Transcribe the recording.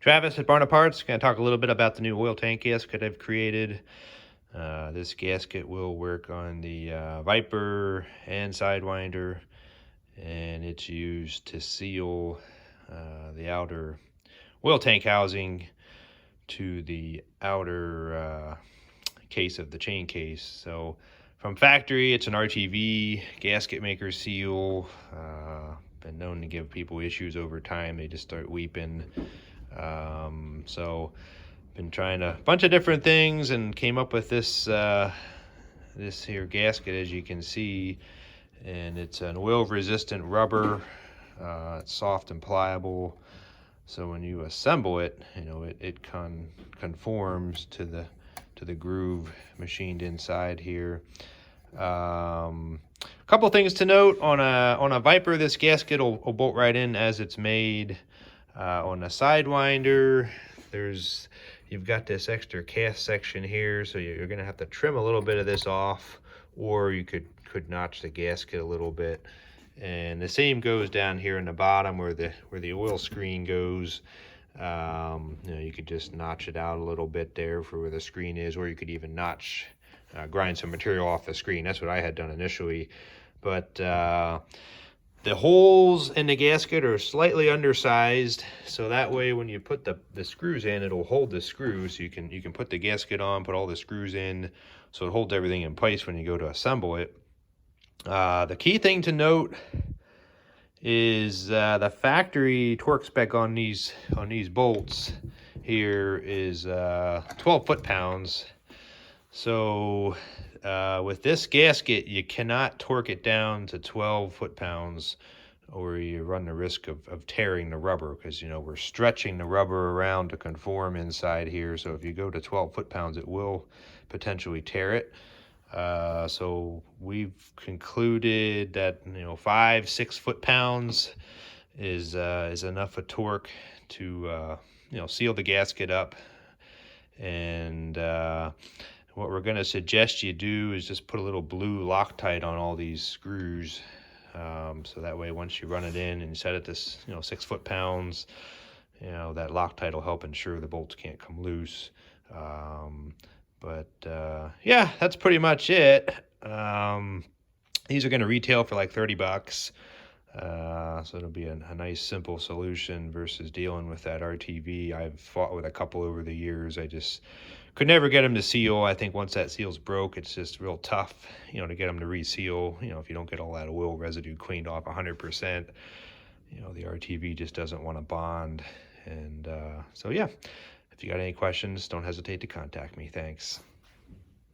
Travis at Barna Parts. Going to talk a little bit about the new oil tank gasket I've created. This gasket will work on the Viper and Sidewinder, and it's used to seal the outer oil tank housing to the outer case of the chain case. So from factory, it's an RTV gasket maker seal. Been known to give people issues over time. They just start weeping. So been trying a bunch of different things and came up with this this here gasket, as you can see, and it's an oil resistant rubber. It's soft and pliable, so when you assemble it, you know, it conforms to the groove machined inside here. Couple things to note on a Viper, this gasket will bolt right in as it's made. On a Sidewinder, you've got this extra cast section here, so you're going to have to trim a little bit of this off, or you could notch the gasket a little bit. And the same goes down here in the bottom where the oil screen goes. You know, you could just notch it out a little bit there for where the screen is, or you could even grind some material off the screen. That's what I had done initially. But the holes in the gasket are slightly undersized, so that way when you put the screws in, it'll hold the screws. So you can put the gasket on, put all the screws in, so it holds everything in place when you go to assemble it. The key thing to note is the factory torque spec on these bolts here is 12 foot-pounds. So with this gasket, you cannot torque it down to 12 foot-pounds, or you run the risk of tearing the rubber, because, you know, we're stretching the rubber around to conform inside here. So if you go to 12 foot-pounds, it will potentially tear it. So we've concluded that, you know, 5-6 foot-pounds is enough a torque to you know, seal the gasket up. And what we're going to suggest you do is just put a little blue Loctite on all these screws, so that way once you run it in and you set it to, you know, 6 foot-pounds, you know, that Loctite will help ensure the bolts can't come loose. Yeah, that's pretty much it. These are going to retail for like $30. So it'll be a nice simple solution versus dealing with that RTV. I've fought with a couple over the years. I just could never get them to seal. I think once that seal's broke, it's just real tough, you know, to get them to reseal. You know, if you don't get all that oil residue cleaned off 100%, you know, the RTV just doesn't want to bond. And so yeah, if you got any questions, don't hesitate to contact me. Thanks.